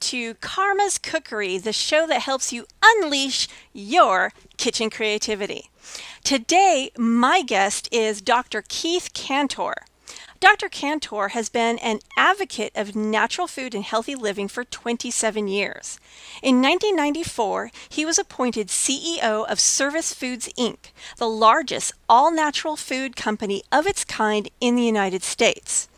to Karma's Cookery, the show that helps you unleash your kitchen creativity. Today, my guest is Dr. Keith Kantor. Dr. Kantor has been an advocate of natural food and healthy living for 27 years. In 1994, he was appointed CEO of Service Foods, Inc., the largest all-natural food company of its kind in the United States.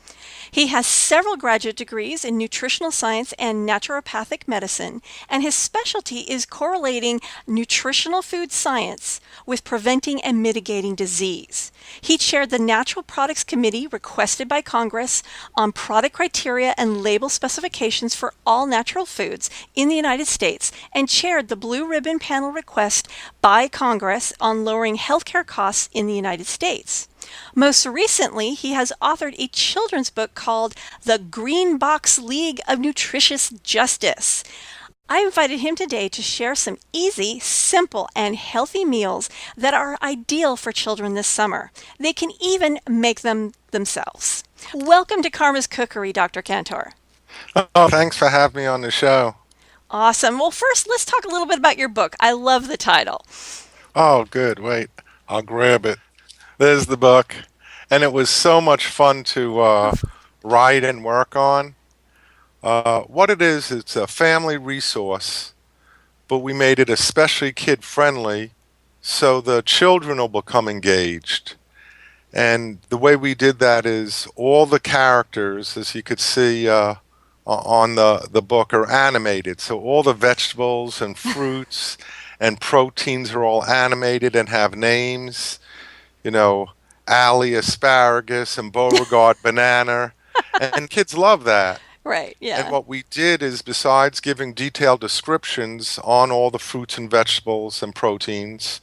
He has several graduate degrees in nutritional science and naturopathic medicine, and his specialty is correlating nutritional food science with preventing and mitigating disease. He chaired the Natural Products Committee requested by Congress on product criteria and label specifications for all natural foods in the United States and chaired the Blue Ribbon Panel request by Congress on lowering healthcare costs in the United States. Most recently, he has authored a children's book called The Green Box League of Nutritious Justice. I invited him today to share some easy, simple, and healthy meals that are ideal for children this summer. They can even make them themselves. Welcome to Karma's Cookery, Dr. Kantor. Oh, thanks for having me on the show. Awesome. Well, first, let's talk a little bit about your book. I love the title. Oh, good. Wait, I'll grab it. There's the book. And it was so much fun to write and work on. What it is, it's a family resource, but we made it especially kid-friendly so the children will become engaged. And the way we did that is all the characters, as you could see on the book, are animated. So all the vegetables and fruits and proteins are all animated and have names. You know, Allie asparagus and Beauregard banana. And kids love that. Right, yeah. And what we did is, besides giving detailed descriptions on all the fruits and vegetables and proteins,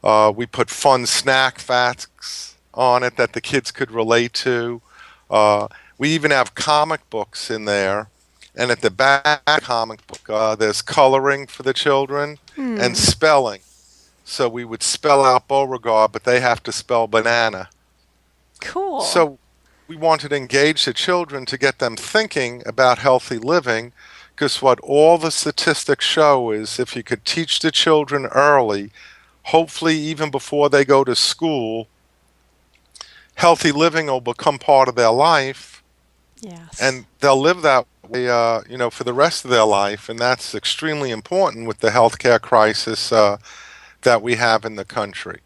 we put fun snack facts on it that the kids could relate to. We even have comic books in there. And at the back of the comic book, there's coloring for the children and spelling. So we would spell out Beauregard, but they have to spell banana. Cool. So we wanted to engage the children to get them thinking about healthy living, because what all the statistics show is if you could teach the children early, hopefully even before they go to school, healthy living will become part of their life. Yes. And they'll live that way, for the rest of their life. And that's extremely important with the healthcare crisis that we have in the country.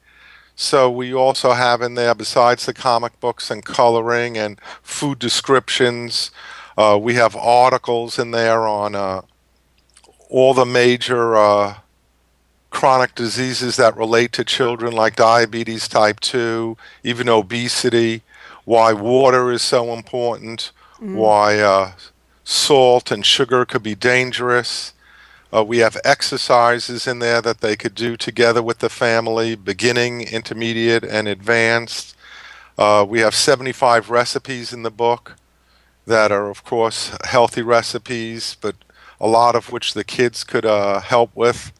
So we also have in there, besides the comic books and coloring and food descriptions, we have articles in there on all the major chronic diseases that relate to children, like diabetes type 2, even obesity, why water is so important, why salt and sugar could be dangerous. We have exercises in there that they could do together with the family, beginning, intermediate, and advanced. We have 75 recipes in the book that are, of course, healthy recipes, but a lot of which the kids could help with.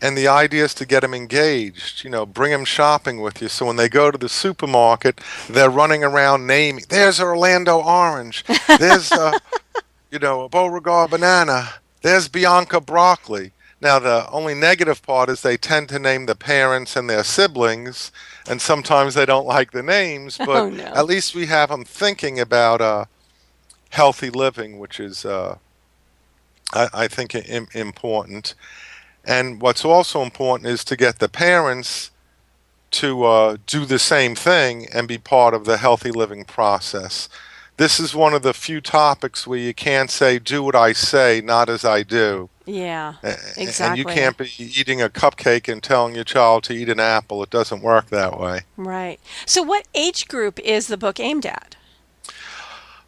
And the idea is to get them engaged, bring them shopping with you. So when they go to the supermarket, they're running around naming, there's Orlando orange, there's, a Beauregard banana. There's Bianca broccoli. Now, the only negative part is they tend to name the parents and their siblings, and sometimes they don't like the names, but Oh, no. at least we have them thinking about healthy living, which is, I think, important. And what's also important is to get the parents to do the same thing and be part of the healthy living process. This is one of the few topics where you can't say, do what I say, not as I do. Yeah, And exactly. you can't be eating a cupcake and telling your child to eat an apple. It doesn't work that way. Right. So what age group is the book aimed at?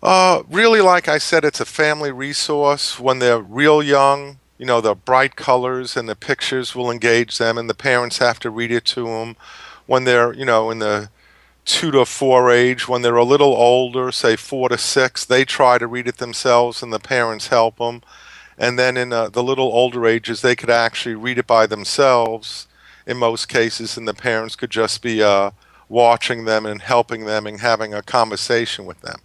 Really, like I said, it's a family resource. When they're real young, the bright colors and the pictures will engage them, and the parents have to read it to them. When they're, in the 2 to 4 age, when they're a little older, say 4 to 6, they try to read it themselves and the parents help them. And then in the little older ages, they could actually read it by themselves in most cases, and the parents could just be watching them and helping them and having a conversation with them.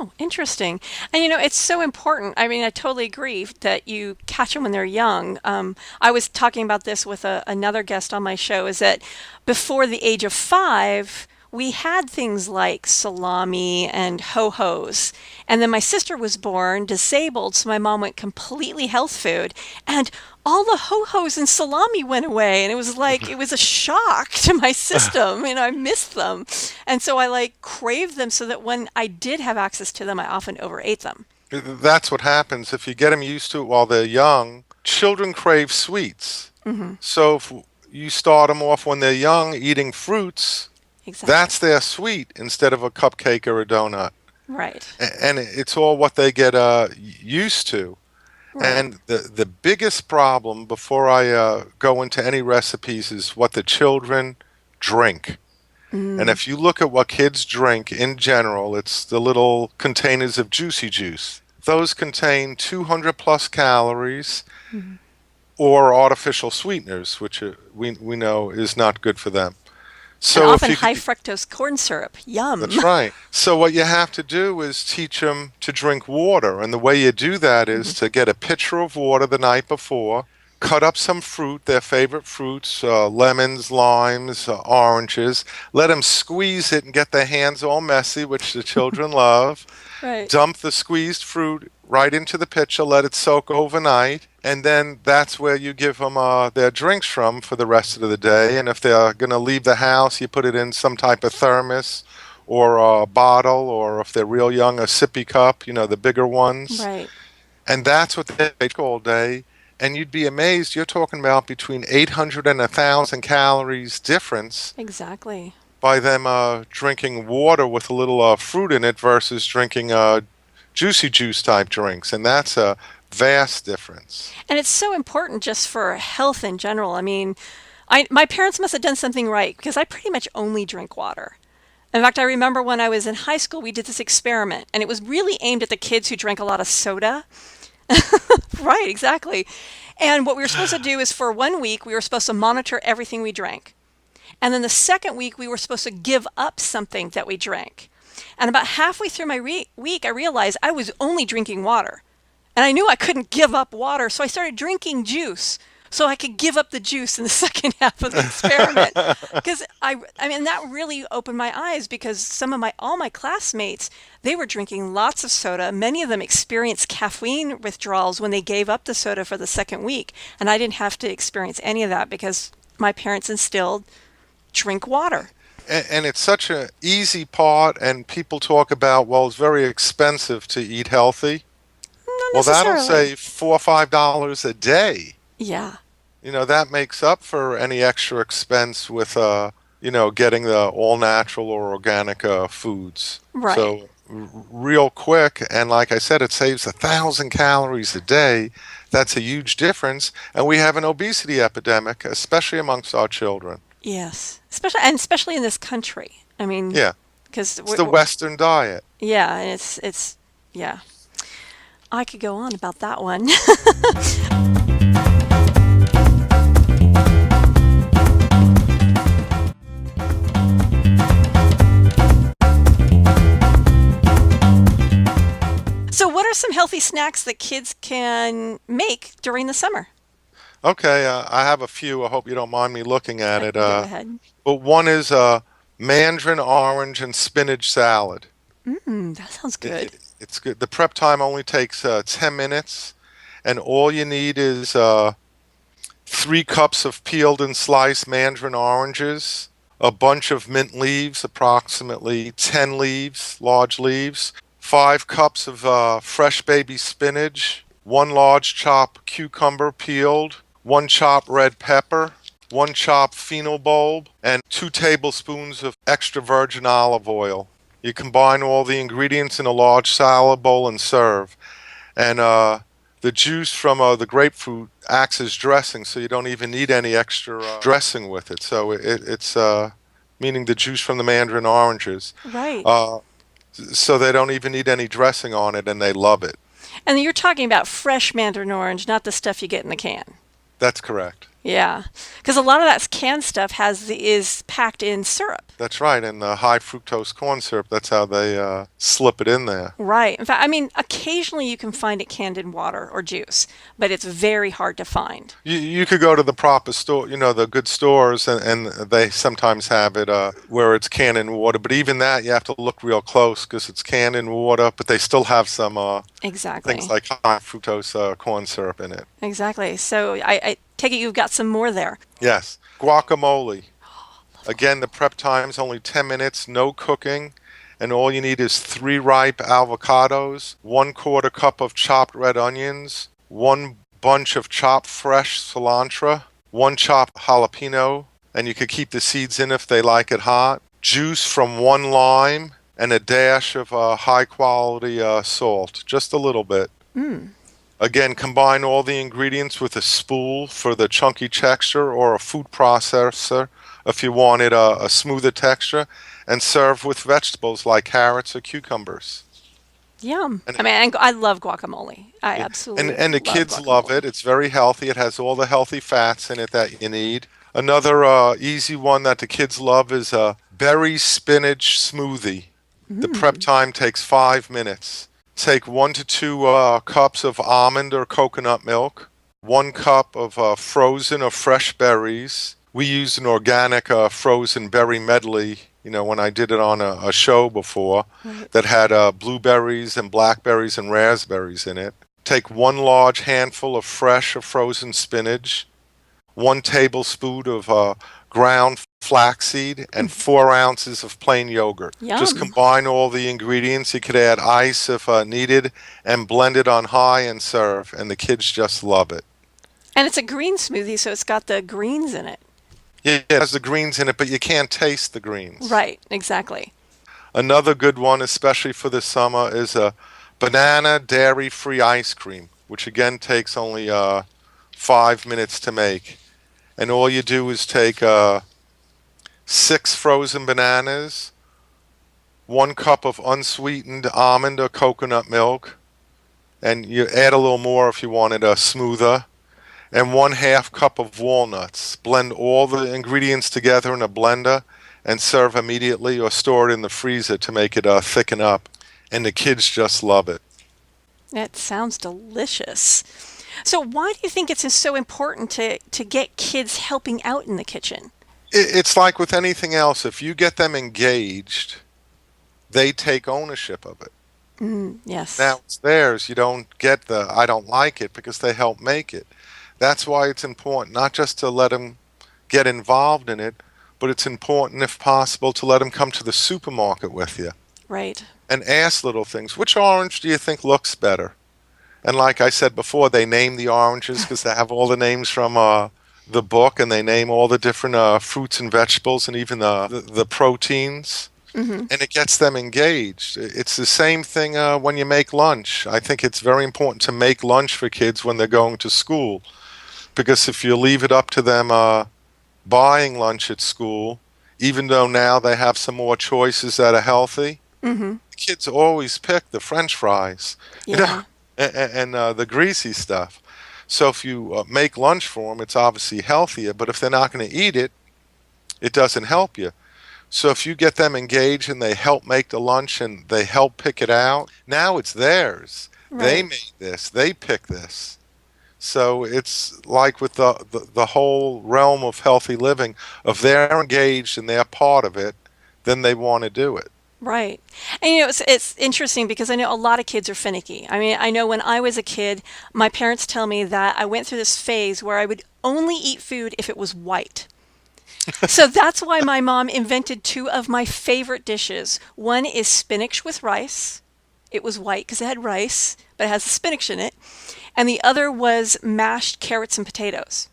Oh, interesting. And it's so important. I mean, I totally agree that you catch them when they're young. I was talking about this with another guest on my show, is that before the age of 5, we had things like salami and ho-hos. And then my sister was born disabled, so my mom went completely health food. And all the ho-hos and salami went away, and it was like it was a shock to my system. I missed them, and so I like craved them, so that when I did have access to them, I often overate them. That's what happens if you get them used to it while they're young. Children crave sweets. Hmm. So if you start them off when they're young eating fruits, Exactly. that's their sweet instead of a cupcake or a donut. Right. And it's all what they get used to. Right. And the biggest problem before I go into any recipes is what the children drink. And Mm. if you look at what kids drink in general, it's the little containers of juicy juice. Those contain 200 plus calories Mhm. or artificial sweeteners, which we know is not good for them. And So if often you high could, fructose corn syrup. Yum. that's right. So what you have to do is teach them to drink water, and the way you do that is Mhm. to get a pitcher of water the night before, cut up some fruit, their favorite fruits, lemons, limes, oranges, let them squeeze it and get their hands all messy, which the children love. Right. Dump the squeezed fruit right into the pitcher, let it soak overnight, and then that's where you give them their drinks from for the rest of the day. And if they're going to leave the house, you put it in some type of thermos or a bottle, or if they're real young, a sippy cup, the bigger ones. Right. And that's what they take all day. And you'd be amazed, you're talking about between 800 and 1,000 calories difference Exactly. by them drinking water with a little fruit in it versus drinking juicy juice type drinks, and that's a vast difference. And it's so important just for health in general. I mean, my parents must have done something right, because I pretty much only drink water. In fact, I remember when I was in high school, we did this experiment, and it was really aimed at the kids who drank a lot of soda. Right, exactly. And what we were supposed to do is, for 1 week, we were supposed to monitor everything we drank. And then the second week, we were supposed to give up something that we drank. And about halfway through my week, I realized I was only drinking water. And I knew I couldn't give up water, so I started drinking juice so I could give up the juice in the second half of the experiment. Because I mean, that really opened my eyes, because all my classmates, they were drinking lots of soda. Many of them experienced caffeine withdrawals when they gave up the soda for the second week. And I didn't have to experience any of that, because my parents instilled drink water. And it's such an easy part, and people talk about, well, it's very expensive to eat healthy. Not Well, that'll necessarily. save $4 or $5 a day. Yeah, That makes up for any extra expense with getting the all natural or organic foods. right. So real quick, and like I said, it saves 1,000 calories a day. That's a huge difference, and we have an obesity epidemic, especially amongst our children. Yes. Especially in this country. I mean, Yeah, because it's the Western diet. yeah, and it's yeah. I could go on about that one. So, what are some healthy snacks that kids can make during the summer? Okay, I have a few. I hope you don't mind me looking at it. Go ahead. But one is mandarin, orange, and spinach salad. That sounds good. It's good. The prep time only takes 10 minutes, and all you need is 3 cups of peeled and sliced mandarin oranges, a bunch of mint leaves, approximately 10 leaves, large leaves, 5 cups of fresh baby spinach, one large chopped cucumber peeled, one chopped red pepper, one chopped fennel bulb, and 2 tablespoons of extra virgin olive oil. You combine all the ingredients in a large salad bowl and serve. And the juice from the grapefruit acts as dressing, so you don't even need any extra dressing with it. So it's meaning the juice from the mandarin oranges. Right. Uh, so they don't even need any dressing on it, and they love it. And you're talking about fresh mandarin orange, not the stuff you get in the can. That's correct. Yeah, because a lot of that canned stuff is packed in syrup. That's right, and the high fructose corn syrup, that's how they slip it in there. Right. In fact, I mean, occasionally you can find it canned in water or juice, but it's very hard to find. You could go to the proper store, the good stores, and they sometimes have it where it's canned in water. But even that, you have to look real close because it's canned in water. But they still have some things Exactly. like high fructose corn syrup in it. Exactly. So I take it you've got some more there. Yes, guacamole. Again, the prep time is only 10 minutes, no cooking, and all you need is 3 ripe avocados, 1/4 cup of chopped red onions, 1 bunch of chopped fresh cilantro, 1 chopped jalapeno, and you could keep the seeds in if they like it hot, juice from 1 lime, and a dash of high quality salt, just a little bit. Mm. Again, combine all the ingredients with a spool for the chunky texture or a food processor if you wanted a smoother texture, and serve with vegetables like carrots or cucumbers. Yum. And I mean, I love guacamole. I yeah, absolutely and the love kids love guacamole. it. It's very healthy. It has all the healthy fats in it that you need. Another easy one that the kids love is a berry spinach smoothie. The prep Mm. time takes 5 minutes. Take 1 to 2 cups of almond or coconut milk, 1 cup of frozen or fresh berries. We used an organic frozen berry medley, when I did it on a show before, Right. that had blueberries and blackberries and raspberries in it. Take 1 large handful of fresh or frozen spinach, 1 tablespoon of ground flaxseed, and 4 ounces of plain yogurt. Just Yum. combine all the ingredients. You could add ice if needed, and blend it on high and serve, and the kids just love it. And it's a green smoothie, so it's got the greens in it. Yeah, it has the greens in it, but you can't taste the greens. Right. Exactly. Another good one, especially for the summer, is a banana dairy-free ice cream, which again takes only 5 minutes to make. And all you do is take 6 frozen bananas, 1 cup of unsweetened almond or coconut milk, and you add a little more if you want it smoother, and 1/2 cup of walnuts. Blend all the ingredients together in a blender and serve immediately, or store it in the freezer to make it thicken up. And the kids just love it. That sounds delicious. So why do you think it's so important to get kids helping out in the kitchen? It's like with anything else. If you get them engaged, they take ownership of it. Mm, yes. Now it's theirs. You don't get the I don't like it because they help make it. That's why it's important not just to let them get involved in it, but it's important, if possible, to let them come to the supermarket with you Right. and ask little things. Which orange do you think looks better? And like I said before, they name the oranges because they have all the names from the book, and they name all the different fruits and vegetables, and even the proteins. Hmm. And it gets them engaged. It's the same thing when you make lunch. I think it's very important to make lunch for kids when they're going to school, because if you leave it up to them buying lunch at school, even though now they have some more choices that are healthy, Hmm. kids always pick the French fries, Yeah. and the greasy stuff. So if you make lunch for them, it's obviously healthier. But if they're not going to eat it, it doesn't help you. So if you get them engaged and they help make the lunch and they help pick it out, now it's theirs. They Right. made this. They picked this. So it's like with the whole realm of healthy living. If they're engaged and they're part of it, then they want to do it. Right. And it's interesting because I know a lot of kids are finicky. I mean, I know when I was a kid, my parents tell me that I went through this phase where I would only eat food if it was white. So that's why my mom invented two of my favorite dishes. One is spinach with rice. It was white because it had rice, but it has the spinach in it. And the other was mashed carrots and potatoes.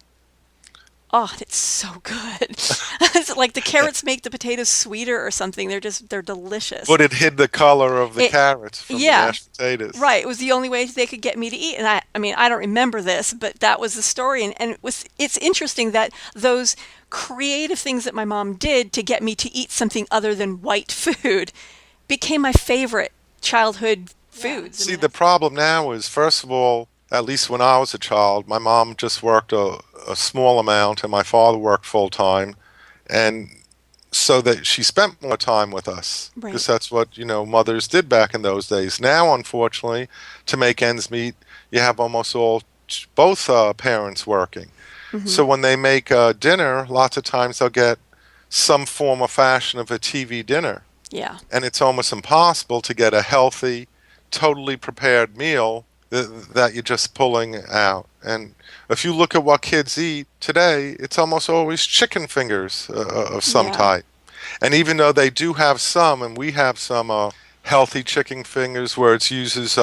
Oh, it's so good. It's like the carrots make the potatoes sweeter or something. They're delicious. But it hid the color of the It, carrots from the yeah, mashed potatoes. right. It was the only way they could get me to eat. And I mean, I don't remember this, but that was the story. And it's interesting that those creative things that my mom did to get me to eat something other than white food became my favorite childhood Yeah. foods. I See, mean, the problem now is, first of all, At least when I was a child, my mom just worked a small amount and my father worked full time. And so that she spent more time with us Right. because that's what, mothers did back in those days. Now, unfortunately, to make ends meet, you have almost both parents working. Hmm. So when they make dinner, lots of times they'll get some form or fashion of a TV dinner. Yeah. And it's almost impossible to get a healthy, totally prepared meal that you're just pulling out. And if you look at what kids eat today, it's almost always chicken fingers of some Yeah. type. And even though they do have some, and we have some healthy chicken fingers where it uses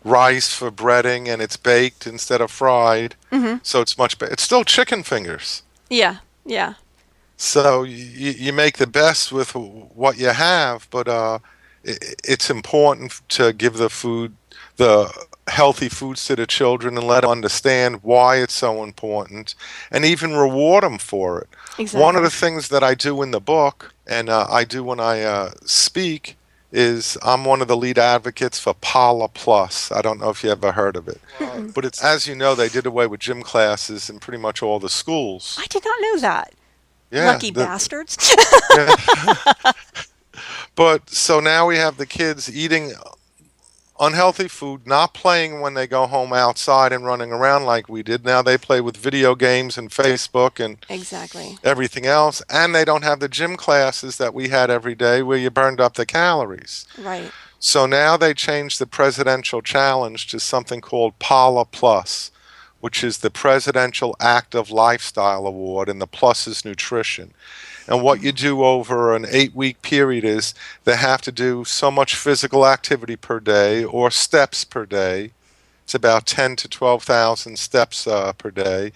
rice for breading and it's baked instead of fried, Hmm. so it's much better. It's still chicken fingers. Yeah. Yeah. So you make the best with what you have, but it's important to give the healthy foods to the children and let them understand why it's so important and even reward them for it. One of Exactly. the things that I do in the book and I do when I speak is I'm one of the lead advocates for Pala Plus. I don't know if you ever heard of it, Mm-mm. but it's, as you know, they did away with gym classes in pretty much all the schools. I did not know that. Yeah, Lucky bastards. yeah. But so now we have the kids eating unhealthy food, not playing when they go home outside and running around like we did. Now they play with video games and Facebook and Exactly. everything else, and they don't have the gym classes that we had every day where you burned up the calories. Right. So now they changed the presidential challenge to something called Pala Plus, which is the Presidential Active Lifestyle Award, and the plus is nutrition. And what you do over an 8-week period is they have to do so much physical activity per day or steps per day. It's about 10 to 12,000 steps per day.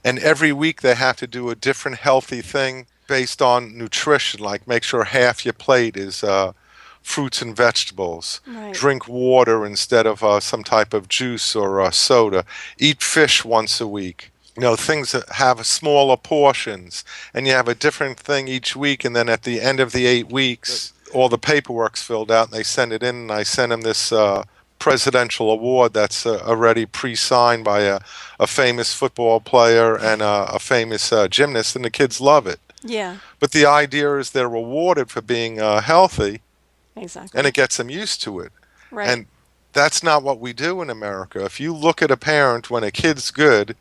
And every week they have to do a different healthy thing based on nutrition, like make sure half your plate is fruits and vegetables. Right. Drink water instead of some type of juice or soda. Eat fish once a week. Things that have smaller portions, and you have a different thing each week, and then at the end of the 8 weeks, all the paperwork's filled out, and they send it in, and I send them this presidential award that's already pre-signed by a famous football player and a famous gymnast, and the kids love it. Yeah. But the idea is they're rewarded for being healthy, and Exactly. it gets them used to it. Right. And that's not what we do in America. If you look at a parent when a kid's good,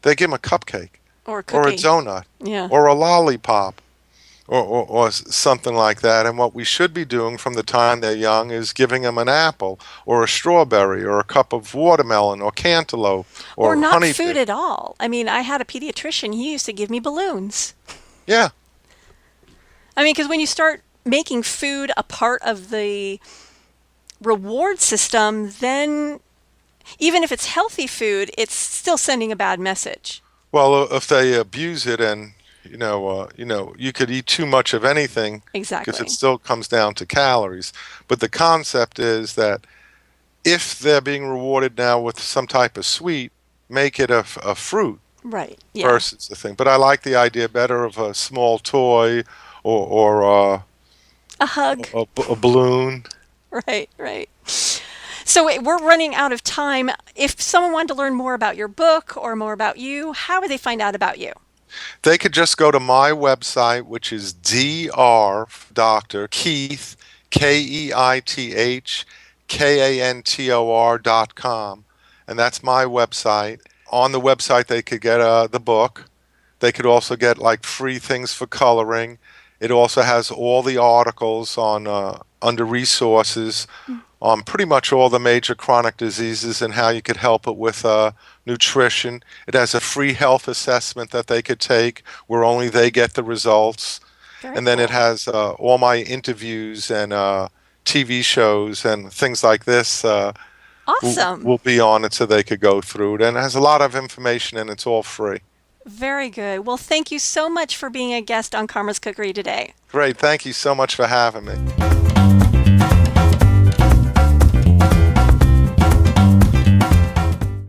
they give them a cupcake Or a or a cookie. donut Yeah. or a lollipop or something like that. And what we should be doing from the time they're young is giving them an apple or a strawberry or a cup of watermelon or cantaloupe Or or not food honeydew. at all. I mean, I had a pediatrician, he used to give me balloons. Yeah, I mean, because when you start making food a part of the reward system, then even if it's healthy food, it's still sending a bad message. well, if they abuse it and you could eat too much of anything because it Exactly. still comes down to calories. But the concept is that if they're being rewarded now with some type of sweet, make it a fruit Right. Yeah. versus the thing. But I like the idea better of a small toy or A hug. a balloon. Right. Right. So we're running out of time. If someone wanted to learn more about your book or more about you, how would they find out about you? They could just go to my website, which is Dr. Keith, KeithKantor.com. And that's my website. On the website, they could get the book. They could also get like free things for coloring. It also has all the articles on under resources on pretty much all the major chronic diseases and how you could help it with nutrition. It has a free health assessment that they could take where only they get the results. Very And then it cool. has all my interviews and TV shows and things like this Awesome. will be on it so they could go through it. And it has a lot of information and it's all free. Very good. Well, thank you so much for being a guest on Karma's Cookery today. Great. Thank you so much for having me.